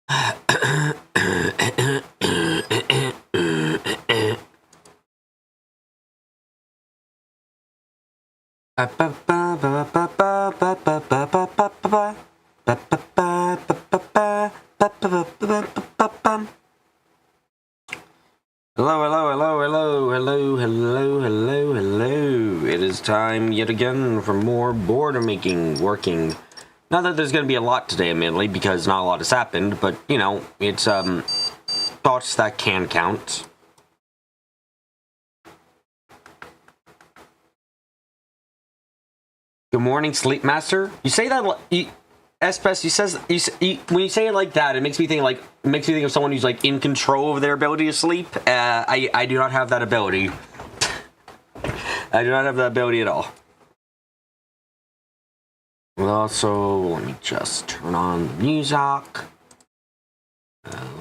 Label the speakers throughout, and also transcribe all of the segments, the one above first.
Speaker 1: Hello. It is time yet again for more border making, working. Not that there's going to be a lot today, admittedly, because not a lot has happened, but, you know, it's, thoughts that can count. Good morning, Sleep Master. You say that, Espes, when you say it like that, it makes me think of someone who's like in control of their ability to sleep. I do not have that ability. I do not have that ability at all. Well, also, let me just turn on the music.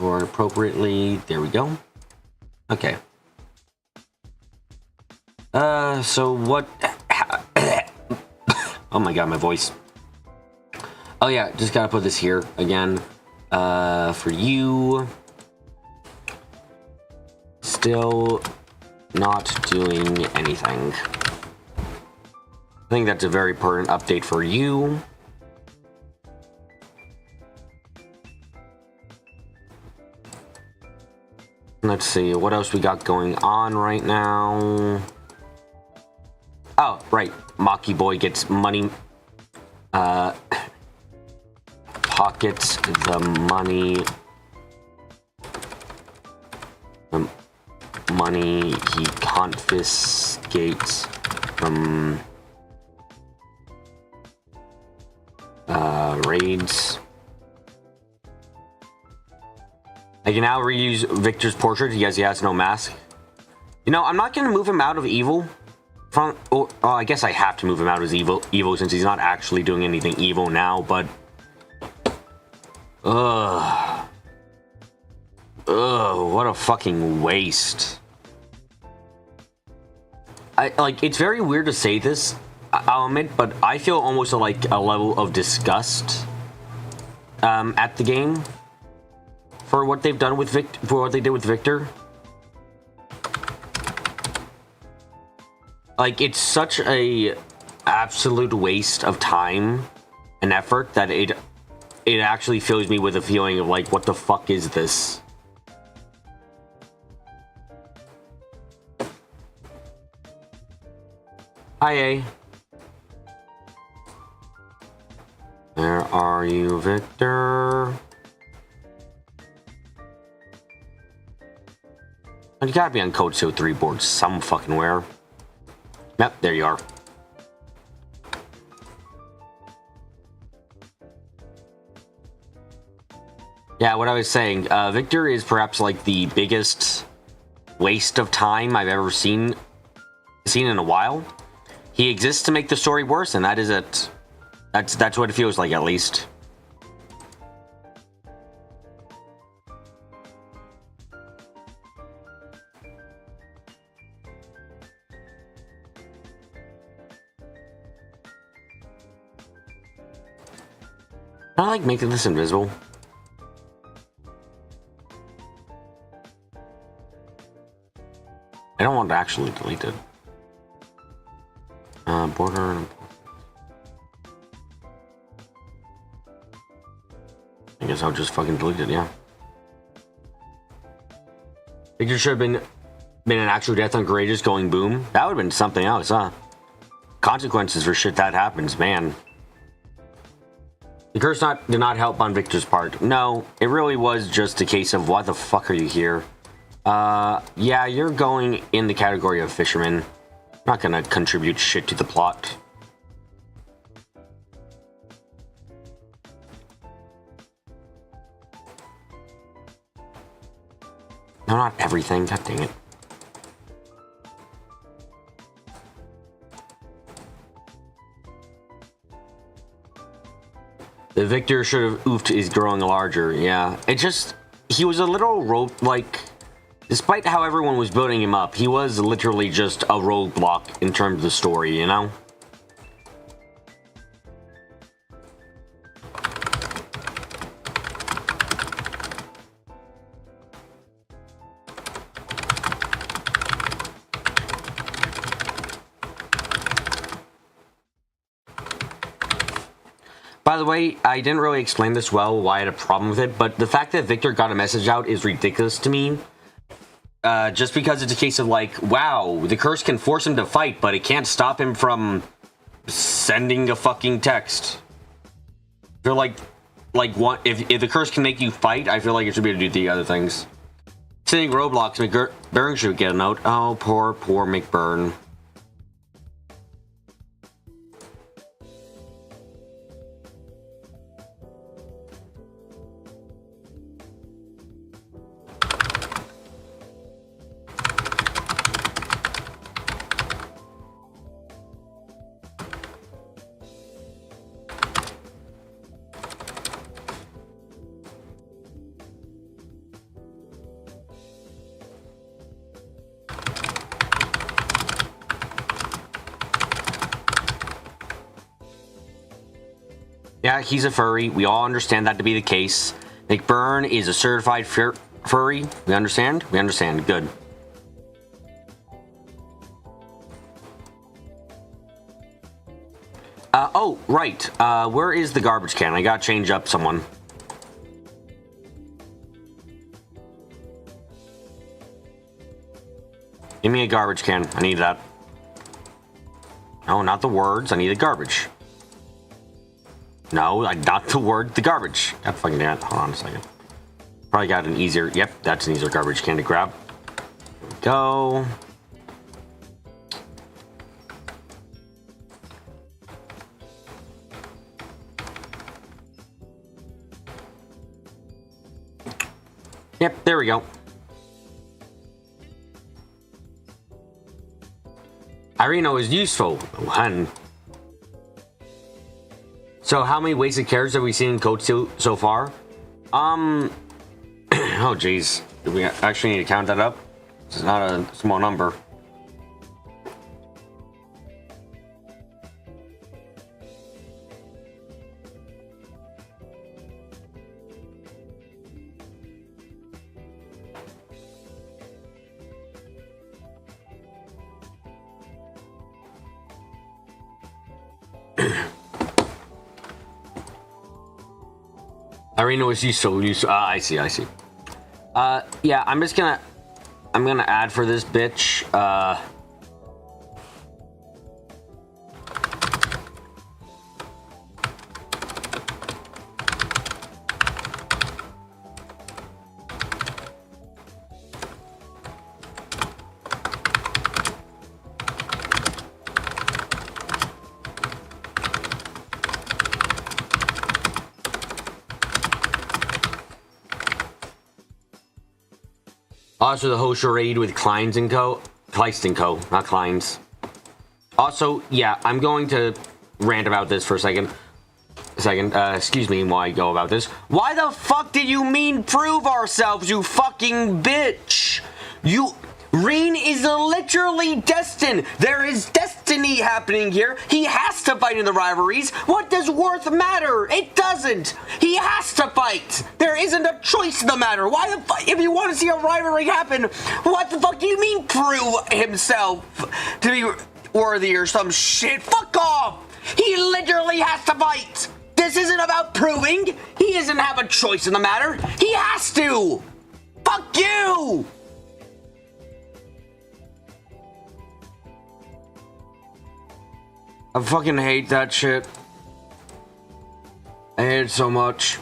Speaker 1: Or appropriately. There we go. Okay. So what? Oh my god, my voice. Oh yeah, just gotta put this here again. For you. Still not doing anything. I think that's a very pertinent update for you. Let's see, what else we got going on right now? Oh, right. Maki Boy gets money. Pockets the money. The money he confiscates from raids. I can now reuse Victor's portrait. He has no mask. You know, I'm not gonna move him out of evil. I guess I have to move him out as evil since he's not actually doing anything evil now, but ugh, what a fucking waste. It's very weird to say this, I'll admit, but I feel almost like a level of disgust at the game for what they've done with what they did with Victor. Like, it's such a absolute waste of time and effort that it actually fills me with a feeling of like, what the fuck is this? Hi, A. Where are you, Victor? You gotta be on Code CO3 board some fucking where. Yep, there you are. Yeah, what I was saying, Victor is perhaps like the biggest waste of time I've ever seen in a while. He exists to make the story worse, and that is it. That's what it feels like, at least. Can I like making this invisible? I don't want to actually delete it. Border. I guess I'll just fucking delete it, yeah. Victor should have been an actual death on Courageous going boom. That would have been something else, huh? Consequences for shit that happens, man. The curse did not help on Victor's part. No, it really was just a case of why the fuck are you here? Yeah, you're going in the category of fisherman. Not gonna contribute shit to the plot. No, not everything. God dang it. The Victor should have oofed is growing larger. Yeah, it just, he was a little like, despite how everyone was building him up, he was literally just a roadblock in terms of the story, you know? By the way, I didn't really explain this well, why I had a problem with it, but the fact that Victor got a message out is ridiculous to me. Just because it's a case of like, wow, the curse can force him to fight, but it can't stop him from sending a fucking text. I feel like what if the curse can make you fight, I feel like it should be able to do the other things. Sitting Roblox, McBurn should get a note. Oh, poor McBurn. Yeah, he's a furry. We all understand that to be the case. McBurn is a certified furry. We understand? We understand. Good. Oh, right. Where is the garbage can? I gotta change up someone. Give me a garbage can. I need that. No, not the words. I need the garbage. No, not the word, the garbage. God fucking damn it. Hold on a second. Probably got an easier... Yep, that's an easier garbage can to grab. There we go. Yep, there we go. Irino is useful. Hun. So how many wasted carrots have we seen in Code 2 so far? Oh jeez. Do we actually need to count that up? It's not a small number. Irino is useful. I see. Yeah, I'm gonna add for this bitch. Also, the whole charade with Kleins and Co. Kleist and Co. Not Kleins. Also, yeah, I'm going to rant about this for a second. Excuse me while I go about this. Why the fuck did you mean prove ourselves, you fucking bitch? Rean is literally destined. There is destiny happening here. He has to fight in the rivalries. What does worth matter? It doesn't. He has to fight. There isn't a choice in the matter. Why the fuck? If you want to see a rivalry happen, what the fuck do you mean prove himself to be worthy or some shit? Fuck off. He literally has to fight. This isn't about proving. He doesn't have a choice in the matter. He has to. Fuck you. I fucking hate that shit. I hate it so much.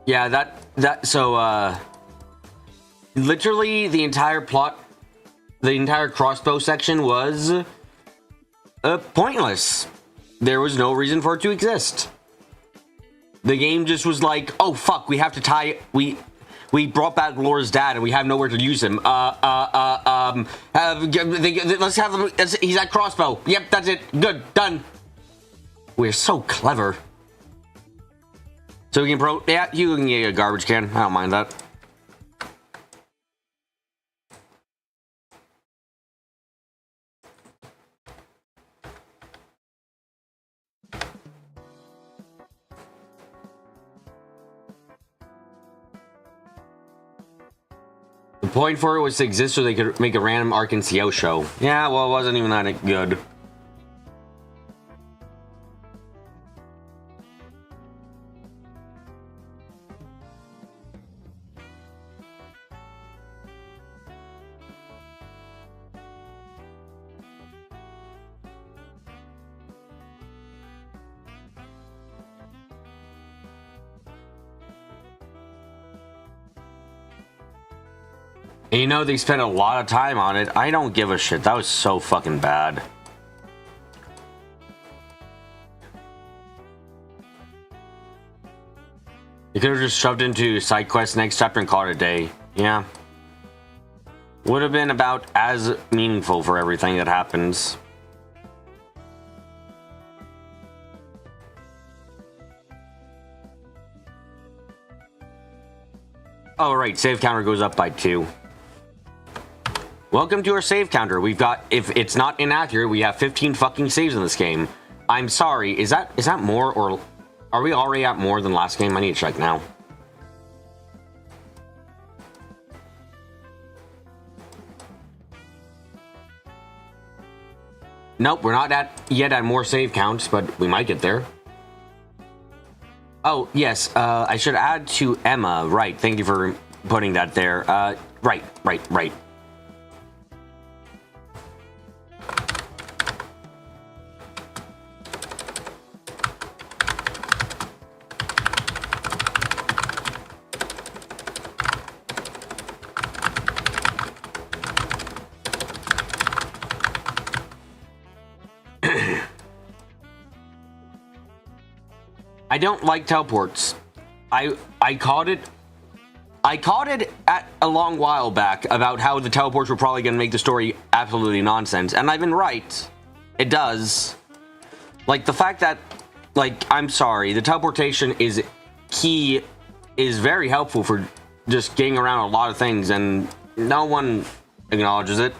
Speaker 1: Yeah, so literally the entire plot, the entire crossbow section was pointless. There was no reason for it to exist. The game just was like, oh fuck, we have to tie, we brought back Laura's dad and we have nowhere to use him. Let's have him, he's at crossbow. Yep, that's it, good, done. We're so clever. So we can yeah, you can get a garbage can. I don't mind that. point for it was to exist so they could make a random Ark and CO show. Yeah, well, it wasn't even that good. And you know, they spent a lot of time on it. I don't give a shit. That was so fucking bad. You could have just shoved into side quest next chapter and called it a day. Yeah. Would have been about as meaningful for everything that happens. Oh, right. Save counter goes up by 2. Welcome to our save counter. We've got, if it's not inaccurate, we have 15 fucking saves in this game. I'm sorry, is that more, or are we already at more than last game? I need to check now. Nope, we're not yet at more save counts, but we might get there. Oh, yes, I should add to Emma. Right, thank you for putting that there. Right. I don't like teleports. I called it at a long while back about how the teleports were probably going to make the story absolutely nonsense, and I've been right. It does. Like, the fact that, like, I'm sorry, the teleportation is very helpful for just getting around a lot of things, and no one acknowledges it.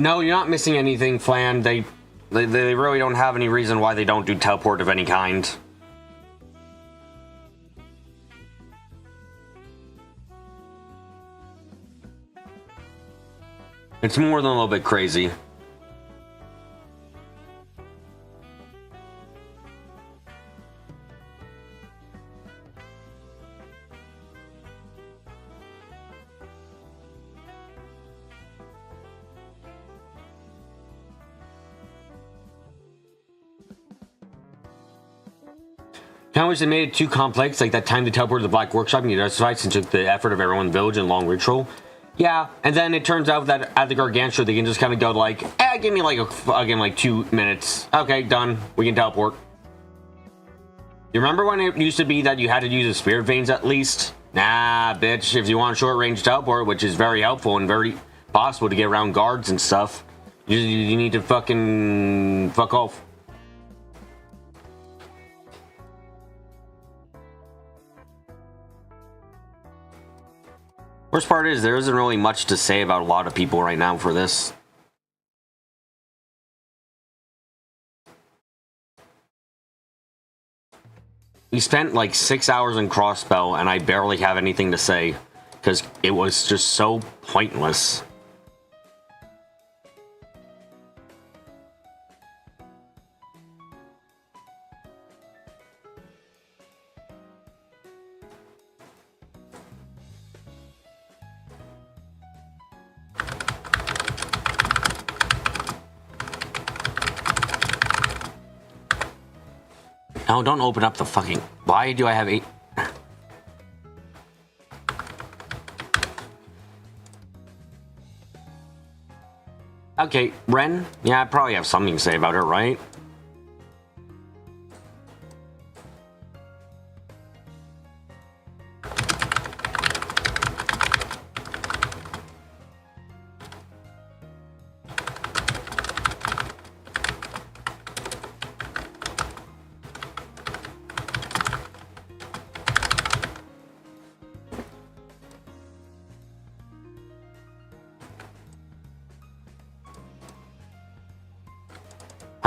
Speaker 1: No, you're not missing anything, Flan. They really don't have any reason why they don't do teleport of any kind. It's more than a little bit crazy. Kind of wish they made it too complex, like that time to teleport to the Black Workshop and you justified since it took the effort of everyone in the village and long ritual. Yeah, and then it turns out that at the Gargantua they can just kind of go like, give me like again like 2 minutes. Okay, done. We can teleport. You remember when it used to be that you had to use the spirit veins at least? Nah, bitch. If you want short range teleport, which is very helpful and very possible to get around guards and stuff, you need to fucking fuck off. Worst part is there isn't really much to say about a lot of people right now for this. We spent like 6 hours in Crossbell and I barely have anything to say because it was just so pointless. No, don't open up the fucking... Why do I have 8... Okay, Ren? Yeah, I probably have something to say about her, right?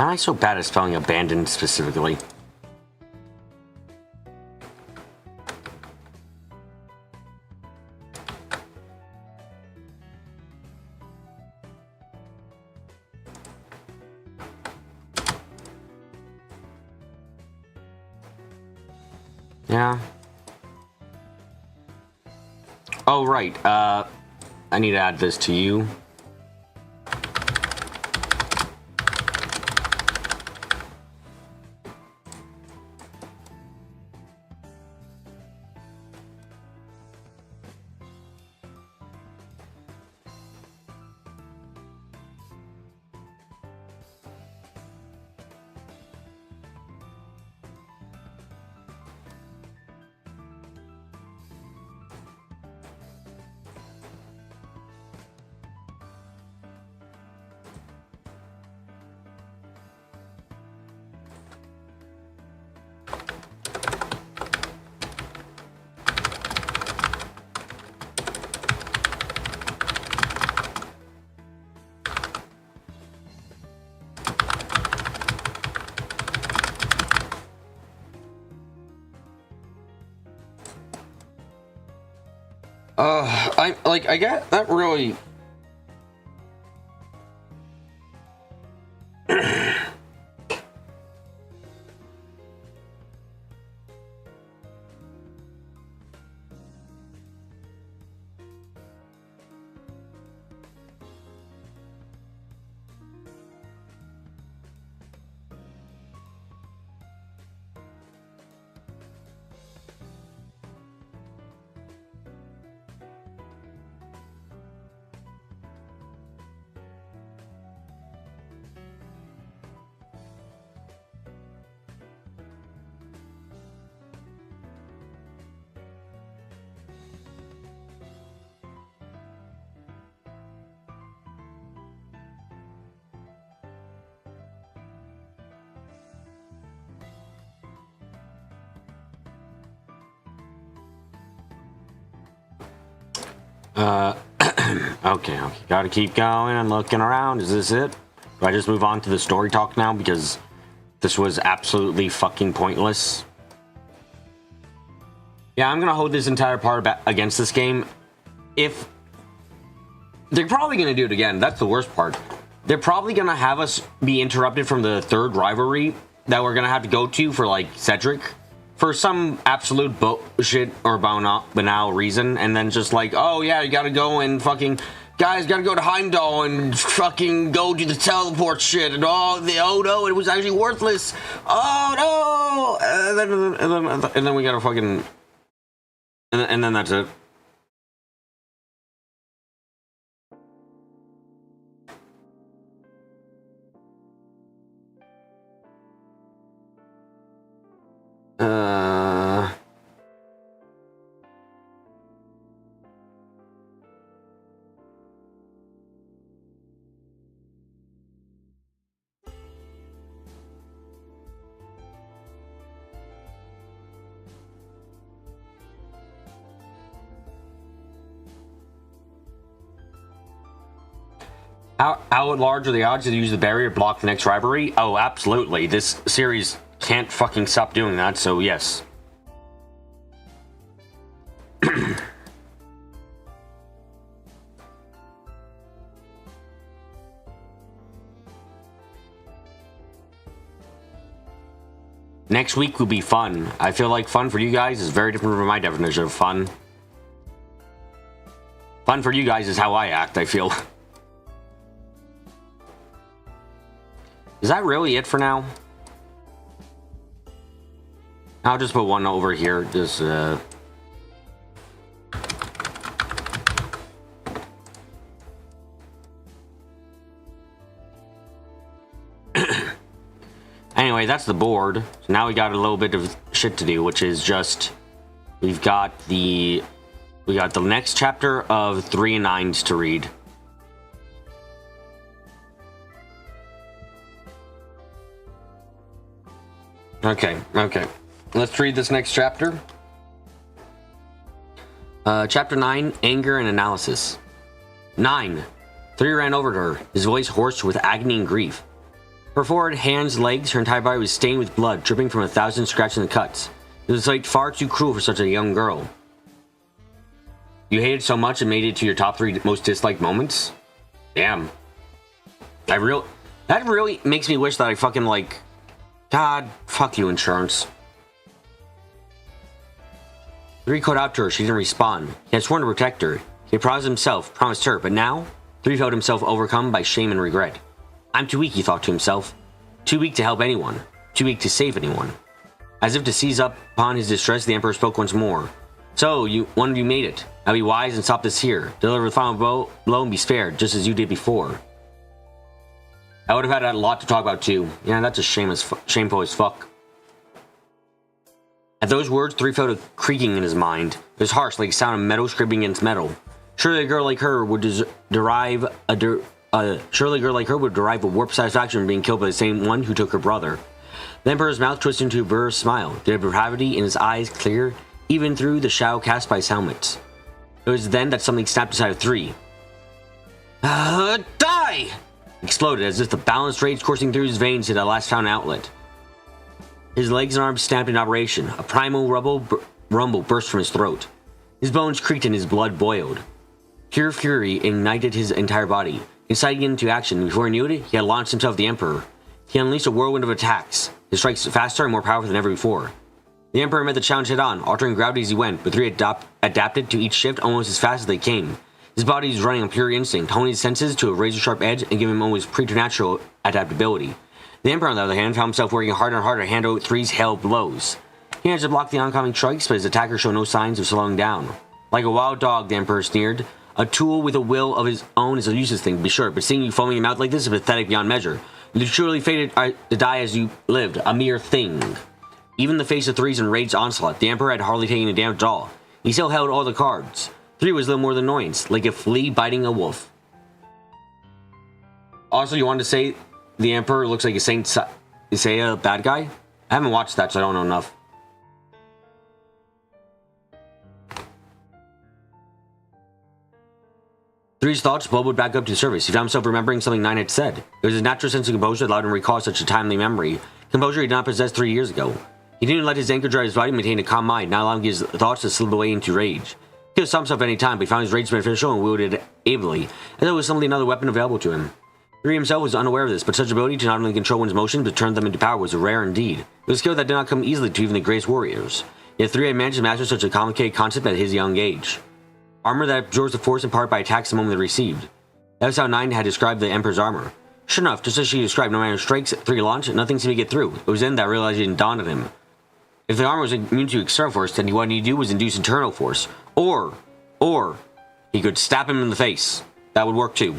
Speaker 1: Why am I so bad at spelling abandoned specifically? Yeah. Oh, right. I need to add this to you. I get that really. Okay, gotta keep going and looking around. Is this it? Do I just move on to the story talk now? Because this was absolutely fucking pointless. Yeah, I'm gonna hold this entire part against this game. If... They're probably gonna do it again. That's the worst part. They're probably gonna have us be interrupted from the third rivalry that we're gonna have to go to for, like, Cedric. For some absolute bullshit or banal reason, and then just like, oh yeah, you gotta go and fucking, guys, gotta go to Heimdall and fucking go do the teleport shit, and oh no, it was actually worthless, oh no, and then we gotta fucking, and then that's it. How large are the odds to use the barrier to block the next rivalry? Oh, absolutely. This series can't fucking stop doing that, so yes. Next week will be fun. I feel like fun for you guys is very different from my definition of fun. Fun for you guys is how I act, I feel. Is that really it for now? I'll just put one over here. Just, Anyway, that's the board. So now we got a little bit of shit to do, which is just... We got the next chapter of 3 and 9s to read. Okay. Let's read this next chapter. Chapter 9, Anger and Analysis. 9. 3 ran over to her, his voice hoarse with agony and grief. Her forehead, hands, legs, her entire body was stained with blood, dripping from 1,000 scratches and cuts. It was a sight far too cruel for such a young girl. You hated so much and made it to your top 3 most disliked moments? Damn. That really makes me wish that I fucking like... God, fuck you, insurance. 3 called out to her, she didn't respond. He had sworn to protect her. He had promised himself, promised her, but now 3 felt himself overcome by shame and regret. I'm too weak, he thought to himself. Too weak to help anyone. Too weak to save anyone. As if to seize up upon his distress, the Emperor spoke once more. So, one of you made it. Now be wise and stop this here. Deliver the final blow and be spared, just as you did before. I would have had a lot to talk about too. Yeah, that's a shameful as fuck. At those words, 3 felt a creaking in his mind. It was harsh, like the sound of metal scraping against metal. Surely a girl like her would derive a warped satisfaction from being killed by the same one who took her brother. The Emperor's mouth twisted into a bitter smile, the depravity in his eyes clear, even through the shadow cast by his helmet. It was then that something snapped inside of 3. Die! Exploded as if the balanced rage coursing through his veins had at last found an outlet. His legs and arms snapped in operation. A primal rumble burst from his throat. His bones creaked and his blood boiled. Pure fury ignited his entire body, inciting him into action. Before he knew it, he had launched himself at the Emperor. He unleashed a whirlwind of attacks, his strikes faster and more powerful than ever before. The Emperor met the challenge head-on, altering gravity as he went, but 3 adapted to each shift almost as fast as they came. His body was running on pure instinct, honing his senses to a razor-sharp edge and giving him almost preternatural adaptability. The Emperor, on the other hand, found himself working harder and harder to handle 3's hail blows. He managed to block the oncoming strikes, but his attacker showed no signs of slowing down. Like a wild dog, the Emperor sneered. A tool with a will of his own is a useless thing, to be sure, but seeing you foaming him out like this is pathetic beyond measure. You truly fated to die as you lived, a mere thing. Even in the face of 3's enraged onslaught, the Emperor had hardly taken a damage at all. He still held all the cards. 3 was little more than annoyance, like a flea biting a wolf. Also, you wanted to say the Emperor looks like a Saint Seiya bad guy? I haven't watched that, so I don't know enough. Three's thoughts bubbled back up to the surface. He found himself remembering something 9 had said. It was his natural sense of composure that allowed him to recall such a timely memory. Composure he did not possess 3 years ago. He didn't let his anger drive his body, maintain a calm mind, not allowing his thoughts to slip away into rage. He could stop himself at any time, but he found his rage beneficial and wielded it ably, as though it was simply another weapon available to him. Three himself was unaware of this, but such ability to not only control one's emotions but turn them into power was rare indeed. It was a skill that did not come easily to even the greatest warriors. Yet Three had managed to master such a complicated concept at his young age. Armor that absorbs the force in part by attacks the moment it received. That was how Nine had described the Emperor's armor. Sure enough, just as she described, no matter strikes Three launched, nothing seemed to get through. It was then that realization dawned on him. If the armor was immune to external force, then what he needed to do was induce internal force. Or he could stab him in the face. That would work too.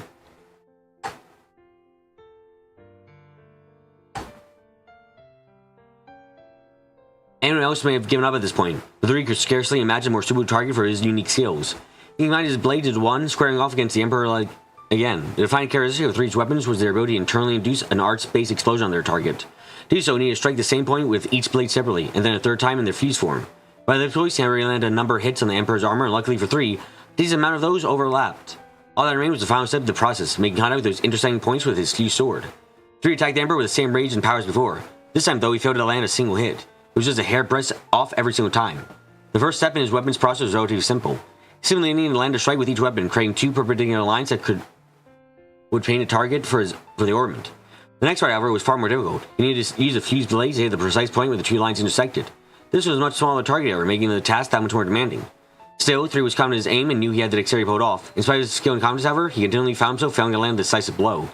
Speaker 1: Anyone else may have given up at this point, but Three could scarcely imagine a more suitable target for his unique skills. He ignited his blade as one, squaring off against the Emperor again. The defining characteristic of Three's weapons was their ability to internally induce an arts-based explosion on their target. To do so, he needed to strike the same point with each blade separately, and then a third time in their fuse form. By the choice, he landed a number of hits on the Emperor's armor, and luckily for Three, a decent amount of those overlapped. All that remained was the final step of the process, making contact with those intersecting points with his fused sword. Three attacked the Emperor with the same rage and power as before. This time, though, he failed to land a single hit. It was just a hairbreadth off every single time. The first step in his weapons process was relatively simple. He simply needed to land a strike with each weapon, creating two perpendicular lines that would paint a target for the ornament. The next part, however, was far more difficult. He needed to use a fused blade to hit the precise point where the two lines intersected. This was a much smaller target area, making the task that much more demanding. Still, Three was confident in his aim and knew he had the dexterity to pull it off. In spite of his skill and confidence, however, he continually found himself failing to land a decisive blow.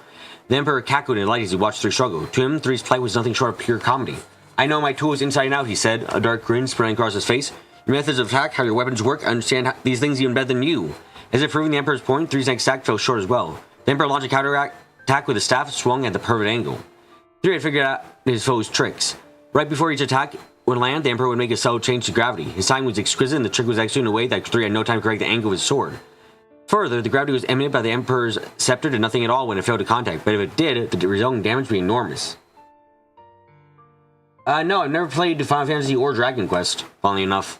Speaker 1: The Emperor cackled in delight as he watched Three struggle. To him, Three's plight was nothing short of pure comedy. "I know my tools inside and out," he said, a dark grin spreading across his face. "Your methods of attack, how your weapons work, I understand these things even better than you." As if proving the Emperor's point, Three's next attack fell short as well. The Emperor launched a counter attack with a staff swung at the perfect angle. Three had figured out his foe's tricks. Right before each attack would land, the Emperor would make a subtle change to gravity. His timing was exquisite, and the trick was executed in a way that Three had no time to correct the angle of his sword. Further, the gravity was emanated by the Emperor's scepter did nothing at all when it failed to contact, but if it did, the resulting damage would be enormous. No, I've never played Final Fantasy or Dragon Quest, funnily enough.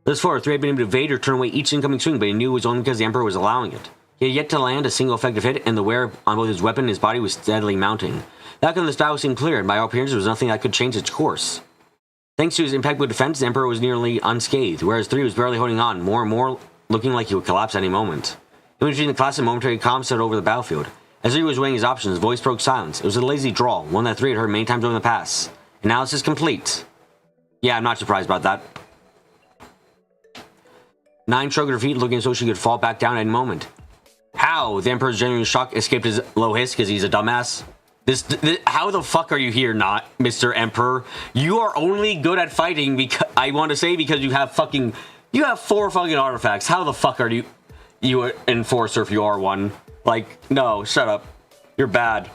Speaker 1: Thus far, Three had been able to evade or turn away each incoming swing, but he knew it was only because the Emperor was allowing it. He had yet to land a single effective hit, and the wear on both his weapon and his body was steadily mounting. The outcome of this battle seemed clear, and by all appearances there was nothing that could change its course. Thanks to his impeccable defense, the Emperor was nearly unscathed, whereas 3 was barely holding on, more and more looking like he would collapse any moment. In between the class, a momentary calm settled over the battlefield. As 3 was weighing his options, his voice broke silence. It was a lazy drawl, one that 3 had heard many times over the past. Analysis complete. Yeah, I'm not surprised about that. 9 shrugged her feet, looking as though she could fall back down at any moment. How? The Emperor's genuine shock escaped his low hiss because he's a dumbass. This, how the fuck are you here, not Mr. Emperor? You are only good at fighting because I want to say because you have 4 fucking artifacts. How the fuck are you an enforcer if you are one? Like, no, shut up. You're bad.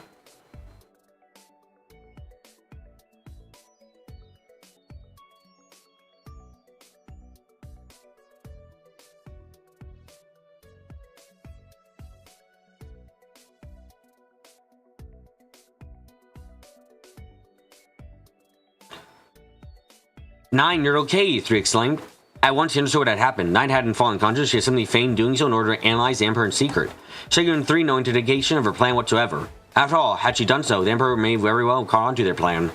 Speaker 1: Nine, you're okay, 3 exclaimed. At once he understood what had happened. 9 hadn't fallen conscious. She had simply feigned doing so in order to analyze the Emperor in secret. She had given 3 no indication of her plan whatsoever. After all, had she done so, the Emperor may very well have caught on to their plan.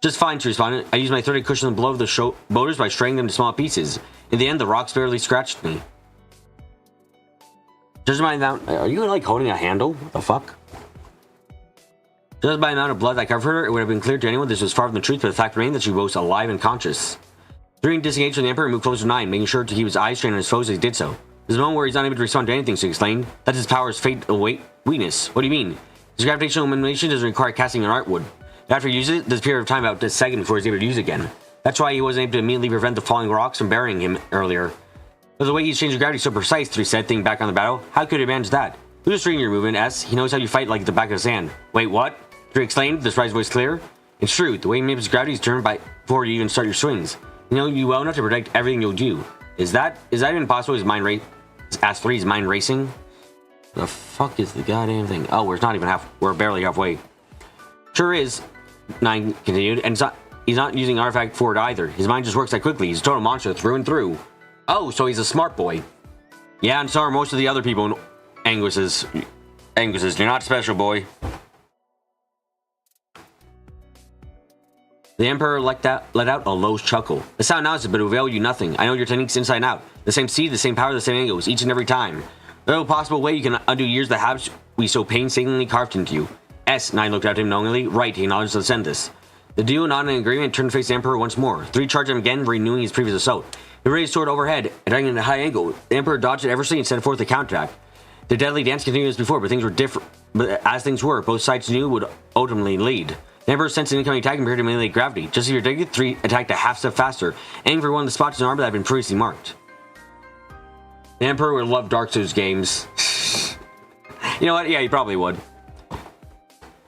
Speaker 1: Just fine, she responded. I used my 30 cushion the blow of the boulders by straying them to small pieces. In the end, the rocks barely scratched me. Judging by the amount... Are you like holding a handle? What the fuck? Judged by the amount of blood that covered her, it would have been clear to anyone this was far from the truth, but the fact remained that she was alive and conscious. 3 disengaged from the Emperor and moved closer to 9, making sure to keep his eyes strained on his foes as he did so. There's a moment where he's not able to respond to anything, she explained. That's his power's fatal weakness. What do you mean? His gravitational elimination doesn't require casting an art would. After he uses it, there's a period of time about a second before he's able to use it again. That's why he wasn't able to immediately prevent the falling rocks from burying him earlier. But the way he's changed gravity so precise, 3 said, thinking back on the battle, how could he manage that? Who's restricting your movement, S? He knows how you fight like the back of his hand. Wait, what? 3 exclaimed, the surprised voice clear. It's true, the way he manages gravity is turned before you even start your swings. You know you well enough to predict everything you'll do. Is that even possible? His mind Ask 3's mind racing? The fuck is the goddamn thing? Oh, we're barely halfway. Sure is, 9 continued, and he's not using artifact for it either. His mind just works that quickly. He's a total monster through and through. Oh, so he's a smart boy. Yeah, and so are most of the other people in Angus's. You're not special, boy. The Emperor let out a low chuckle. The sound announced it, but it will avail you nothing. I know your techniques inside and out. The same seed, the same power, the same angles, each and every time. There's no possible way you can undo years that habits we so painstakingly carved into you. S. 9 looked at him knowingly. Right, he acknowledged the sentence. The duo nodded in agreement, turned to face the Emperor once more. 3 charged him again, renewing his previous assault. He raised his sword overhead, attacking at a high angle. The Emperor dodged it eversly and sent forth a counterattack. The deadly dance continued as before, but things were different. But as things were, both sides knew would ultimately lead. The Emperor sensed an incoming attack and prepared to manipulate gravity. Just as he predicted, 3 attacked a half step faster, aiming for one of the spots in the armor that had been previously marked. The Emperor would love Dark Souls games. You know what? Yeah, he probably would.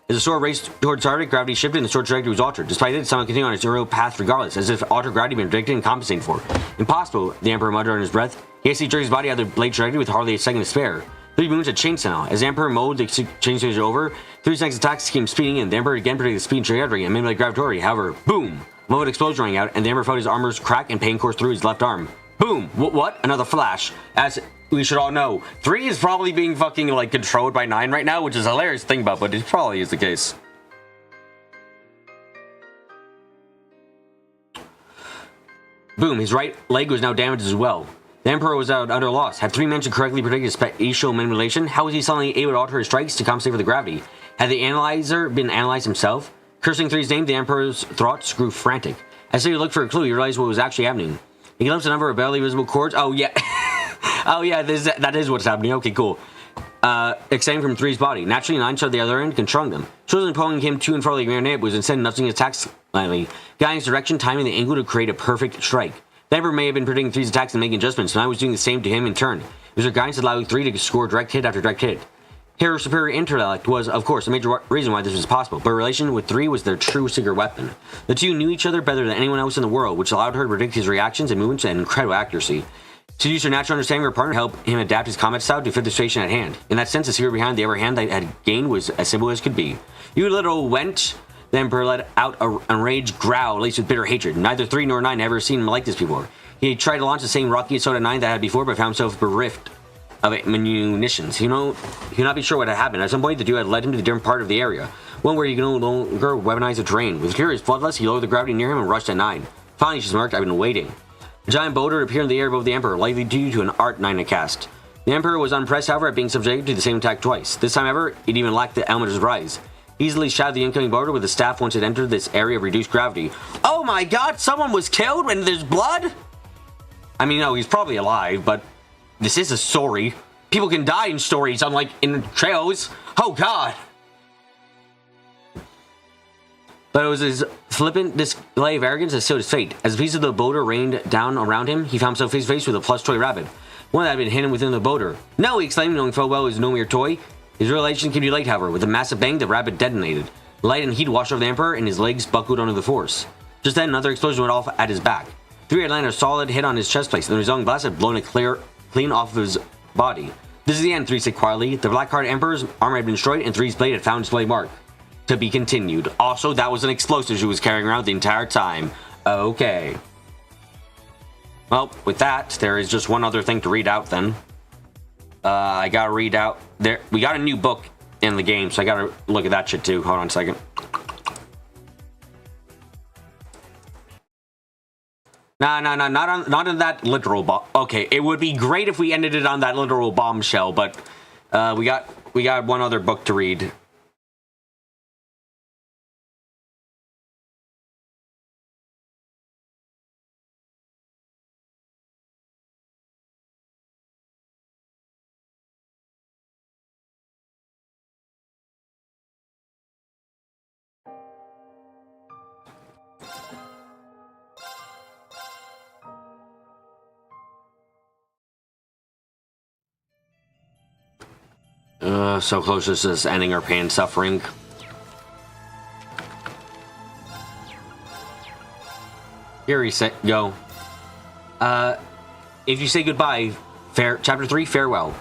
Speaker 1: As the sword raced towards target, gravity shifted and the sword's trajectory was altered. Despite it, someone continued on its aerial path regardless, as if altered gravity had been predicted and compensated for. Impossible, the Emperor muttered under his breath. He hastily jerked his body out of the blade trajectory with hardly a second to spare. 3 moons had changed now. As the Emperor mowed the change stage over, 3's next attacks came speeding in. The Emperor again predicted the speed and trajectory and manipulated gravitory. However, boom! A moment explosion rang out, and the Emperor felt his armors crack and pain course through his left arm. Boom! What? Another flash. As we should all know, 3 is probably being fucking like controlled by 9 right now, which is hilarious to think about, but it probably is the case. Boom, his right leg was now damaged as well. The Emperor was out under loss. Had 3 mentioned correctly predicted spatial manipulation? How was he suddenly able to alter his strikes to compensate for the gravity? Had the analyzer been analyzed himself? Cursing 3's name, the Emperor's thoughts grew frantic. As he looked for a clue, he realized what was actually happening. He glimpsed a number of barely visible cords. Oh yeah, oh yeah, that is what's happening. Okay, cool. Extending from 3's body. Naturally, 9 shot the other end, controlling them. She wasn't pulling him to and fro like a marionette, but was instead nudging his attacks slightly, guiding his direction, timing the angle to create a perfect strike. The Emperor may have been predicting 3's attacks and making adjustments, but I was doing the same to him in turn. It was her guidance allowing 3 to score direct hit after direct hit. Her superior intellect was, of course, a major reason why this was possible, but her relation with 3 was their true secret weapon. The two knew each other better than anyone else in the world, which allowed her to predict his reactions and movements at incredible accuracy. She used her natural understanding of her partner to help him adapt his combat style to fit the situation at hand. In that sense, the secret behind the upper hand they had gained was as simple as could be. You little wench! The Emperor let out an enraged growl laced with bitter hatred. Neither 3 nor 9 had ever seen him like this before. He tried to launch the same rocky assault at 9 that had before, but found himself bereft of munitions. He could not be sure what had happened. At some point, the dude had led him to a different part of the area, one where he could no longer weaponize the terrain. With curious bloodlust, he lowered the gravity near him and rushed at 9. Finally, she smirked, "I've been waiting." A giant boulder appeared in the air above the Emperor, likely due to an art 9 had cast. The Emperor was unimpressed, however, at being subjected to the same attack twice. This time, however, it even lacked the element of surprise. He easily shattered the incoming boulder with his staff once it entered this area of reduced gravity. Oh my god, someone was killed when there's blood? I mean, no, he's probably alive, but this is a story. People can die in stories, unlike in trails. Oh god! But it was his flippant display of arrogance that sealed his fate. As a piece of the boulder rained down around him, he found himself face to face with a plush toy rabbit. One that had been hidden within the boulder. "No!" he exclaimed, knowing full well it was no mere toy. His realization came to light, however. With a massive bang, the rabbit detonated. Light and heat washed over the Emperor, and his legs buckled under the force. Just then, another explosion went off at his back. 3 had landed a solid hit on his chest plate, and the resulting blast had blown it clean off of his body. "This is the end," 3 said quietly. The Blackheart Emperor's armor had been destroyed, and 3's blade had found its blade mark. To be continued. Also, that was an explosive she was carrying around the entire time. Okay. Well, with that, there is just one other thing to read out then. I gotta read out there. We got a new book in the game, so I gotta look at that shit too. Hold on a second. Nah, not on that literal bomb. Okay, it would be great if we ended it on that literal bombshell, but we got one other book to read. So close to this ending our pain and suffering. Here he said, go. If you say goodbye, chapter 3, farewell.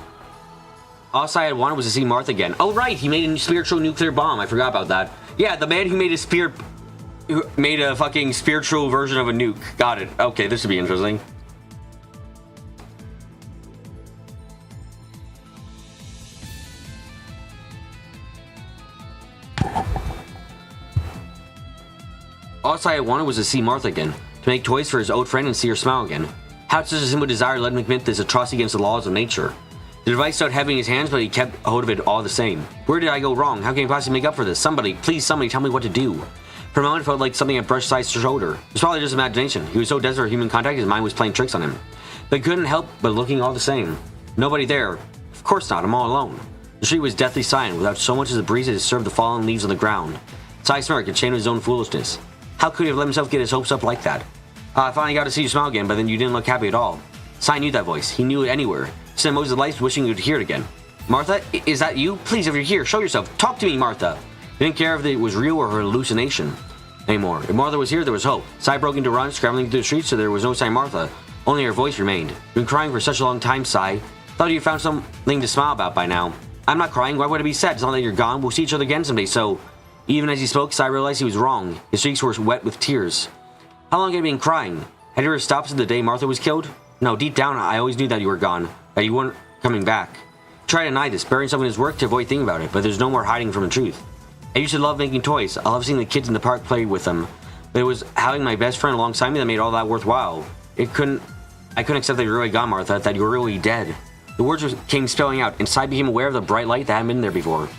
Speaker 1: All I had wanted was to see Martha again. Oh right, he made a spiritual nuclear bomb. I forgot about that. Yeah, the man who made a fucking spiritual version of a nuke. Got it. Okay, this should be interesting. All I wanted was to see Martha again, to make toys for his old friend and see her smile again. How such a simple desire led him to commit this atrocity against the laws of nature? The device started heavy in his hands, but he kept hold of it all the same. Where did I go wrong? How can I possibly make up for this? Somebody, please somebody tell me what to do. For a moment it felt like something had brushed aside his shoulder. It was probably just imagination. He was so desperate for human contact, his mind was playing tricks on him. But he couldn't help but looking all the same. Nobody there. Of course not, I'm all alone. The street was deathly silent, without so much as a breeze that disturbed the fallen leaves on the ground. Sai smirked, ashamed of his own foolishness. How could he have let himself get his hopes up like that? I finally got to see you smile again, but then you didn't look happy at all. Sai knew that voice. He knew it anywhere. He spent most of his life wishing he would hear it again. Martha, is that you? Please, if you're here, show yourself. Talk to me, Martha. He didn't care if it was real or her hallucination anymore. If Martha was here, there was hope. Sai broke into run, scrambling through the streets, so there was no sign of Martha. Only her voice remained. You've been crying for such a long time, Sai. Thought you found something to smile about by now. I'm not crying. Why would I be sad? It's not that you're gone. We'll see each other again someday, so... Even as he spoke, Sai realized he was wrong. His cheeks were wet with tears. How long had he been crying? Had you ever stopped since the day Martha was killed? No, deep down, I always knew that you were gone, that you weren't coming back. He tried to deny this, burying himself in his work to avoid thinking about it, but there's no more hiding from the truth. I used to love making toys. I loved seeing the kids in the park play with them. But it was having my best friend alongside me that made all that worthwhile. I couldn't accept that you were really gone, Martha, that you were really dead. The words came spelling out, and Sai became aware of the bright light that hadn't been there before.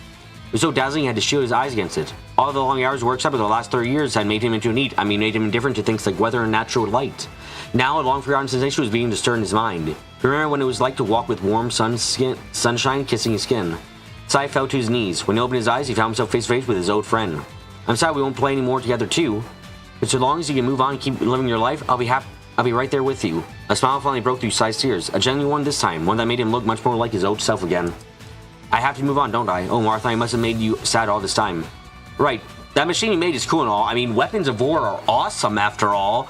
Speaker 1: It was so dazzling he had to shield his eyes against it. All the long hours worked up over the last 30 years had made him into made him indifferent to things like weather and natural light. Now a long forgotten sensation was beginning to stir in his mind. He remembered what it was like to walk with warm sunshine kissing his skin. Sai fell to his knees. When he opened his eyes, he found himself face to face with his old friend. I'm sorry we won't play anymore together too, but so long as you can move on and keep living your life, I'll be right there with you. A smile finally broke through Sai's tears, a genuine one this time, one that made him look much more like his old self again. I have to move on, don't I? Oh, Martha, I must have made you sad all this time. Right, that machine you made is cool and all. I mean, weapons of war are awesome after all.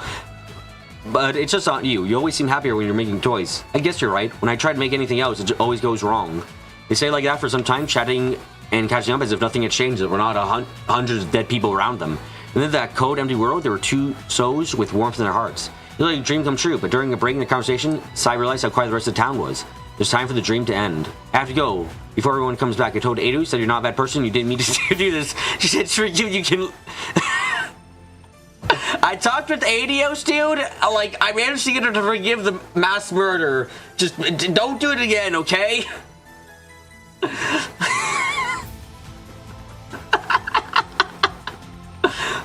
Speaker 1: But it's just not you. You always seem happier when you're making toys. I guess you're right. When I try to make anything else, it always goes wrong. They stay like that for some time, chatting and catching up as if nothing had changed. There were not hundreds of dead people around them. And in that cold, empty world, there were two souls with warmth in their hearts. It was like a dream come true, but during a break in the conversation, Sai realized how quiet the rest of the town was. There's time for the dream to end. I have to go. Before everyone comes back, I told Eidos that you're not a bad person. You didn't mean to do this. She said, for you can... I talked with Eidos, dude. Like, I managed to get her to forgive the mass murder. Just don't do it again, okay?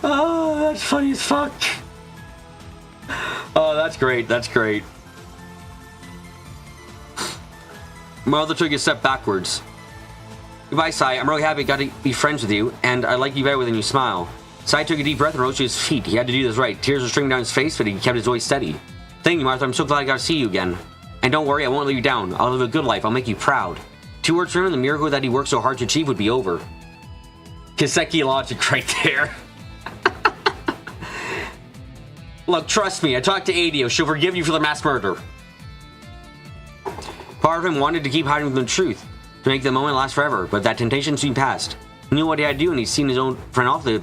Speaker 1: Oh, that's funny as fuck. Oh, that's great. That's great. Martha took a step backwards. Goodbye, Sai. I'm really happy I got to be friends with you, and I like you better when you smile. Sai took a deep breath and rose to his feet. He had to do this right. Tears were streaming down his face, but he kept his voice steady. Thank you, Martha. I'm so glad I got to see you again. And don't worry, I won't let you down. I'll live a good life. I'll make you proud. 2 words for him, and the miracle that he worked so hard to achieve would be over. Kiseki logic right there. Look, trust me. I talked to Eidos. She'll forgive you for the mass murder. Part of him wanted to keep hiding from the truth, to make the moment last forever, but that temptation soon passed. He knew what he had to do, and he'd seen his own friend off the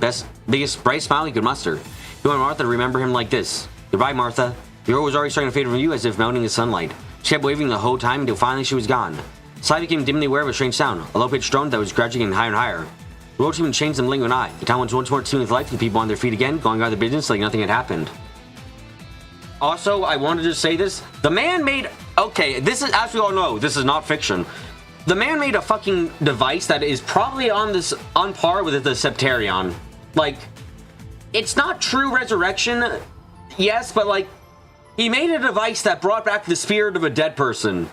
Speaker 1: biggest, brightest smile he could muster. He wanted Martha to remember him like this. Goodbye, Martha. The girl was already starting to fade from view as if melting in sunlight. She kept waving the whole time until finally she was gone. Sai became dimly aware of a strange sound, a low-pitched drone that was gradually getting higher and higher. The road even changed in the blink of an eye. The town was once more teeming with life, the people on their feet again, going about their business like nothing had happened. Also, I wanted to say this. The man made... Okay, this is, as we all know, this is not fiction. The man made a fucking device that is probably on par with the Septarion. Like, it's not true resurrection, yes, but like, he made a device that brought back the spirit of a dead person.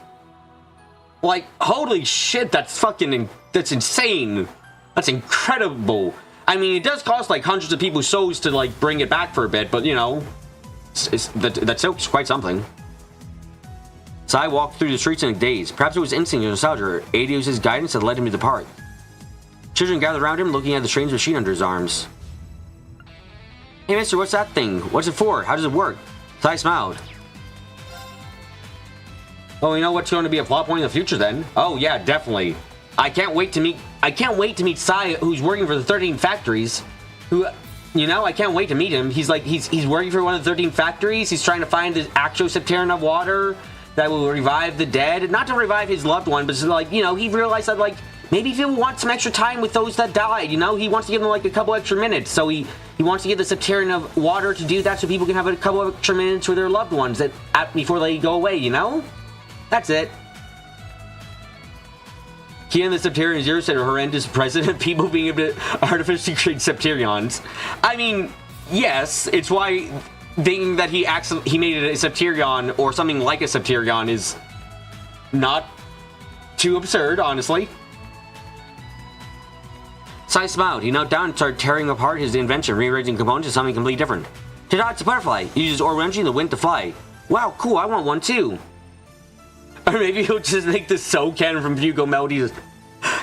Speaker 1: Like, holy shit, that's insane. That's incredible. I mean, it does cost like hundreds of people's souls to like bring it back for a bit, but you know, that's still quite something. Sai walked through the streets in a daze. Perhaps it was instinct or nostalgia. Eidos' guidance had led him to the park. Children gathered around him, looking at the strange machine under his arms. Hey, mister, what's that thing? What's it for? How does it work? Sai smiled. Oh, you know what's going to be a plot point in the future then? Oh yeah, definitely. I can't wait to meet Sai, who's working for the 13 factories. Who, you know, I can't wait to meet him. He's working for one of the 13 factories. He's trying to find the actual Septarion of water that will revive the dead. Not to revive his loved one, but like, you know, he realized that like maybe if he wants some extra time with those that died, you know, he wants to give them like a couple extra minutes. So he wants to get the Septarion of water to do that so people can have a couple of extra minutes with their loved ones before they go away, you know? That's it. He and the Septarian Zero said are horrendous precedent, people being able to artificially create Septarions. I mean, yes, it's why thinking that he made it a Septarion or something like a Septarion is not too absurd, honestly. Sai smiled. He knelt down and started tearing apart his invention, rearranging components to something completely different. Ta-da, it's a butterfly. He uses orb energy and the wind to fly. Wow, cool, I want one too. Or maybe he'll just make the Soul Cannon from Fugo Melody.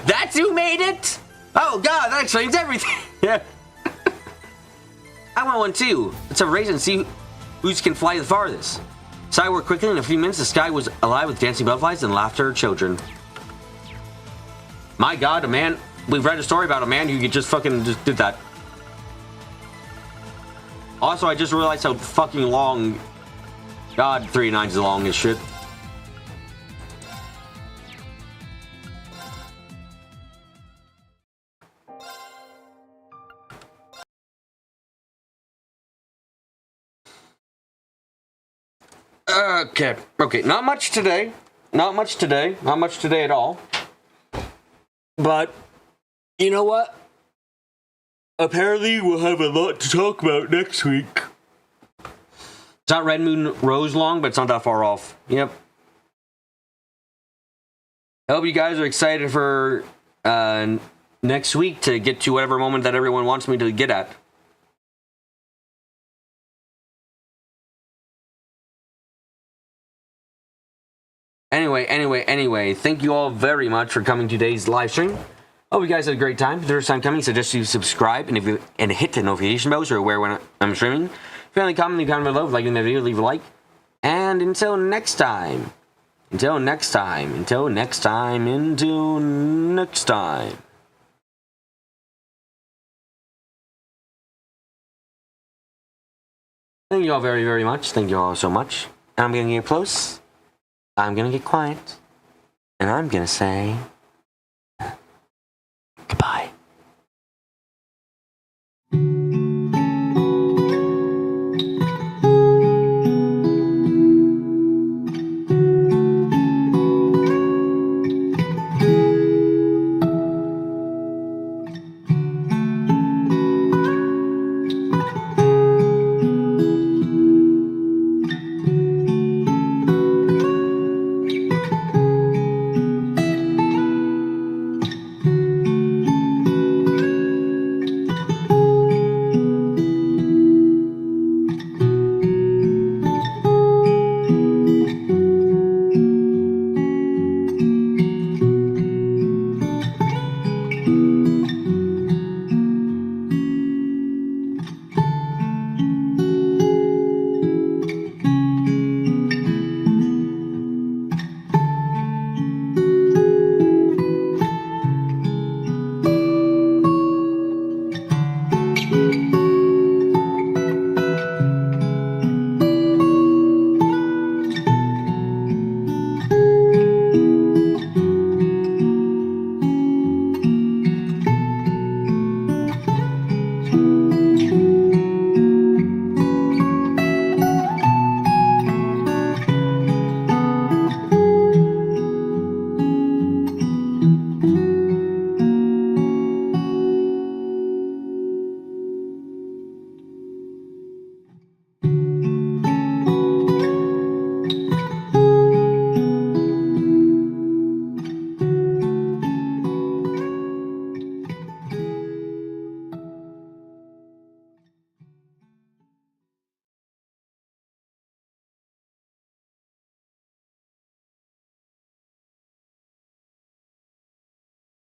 Speaker 1: That's who made it? Oh god, that explains everything. Yeah. I want one too. Let's have a race and see who can fly the farthest. Sai worked quickly. In a few minutes, the sky was alive with dancing butterflies and laughter of children. My god, a man... We've read a story about a man who just did that. Also, I just realized how fucking long... God, 3-9 is long as shit. Okay, not much today. Not much today at all. But, you know what? Apparently we'll have a lot to talk about next week. It's not Red Moon Rose long, but it's not that far off. Yep. I hope you guys are excited for next week to get to whatever moment that everyone wants me to get at. Anyway, thank you all very much for coming to today's live stream. Hope you guys had a great time. If the first time coming, suggest you subscribe and hit the notification bell so you're aware when I'm streaming. If you have any comment below, like the video, leave a like. And until next time. Thank you all very, very much. Thank you all so much. And I'm gonna get close. I'm gonna get quiet. And I'm gonna say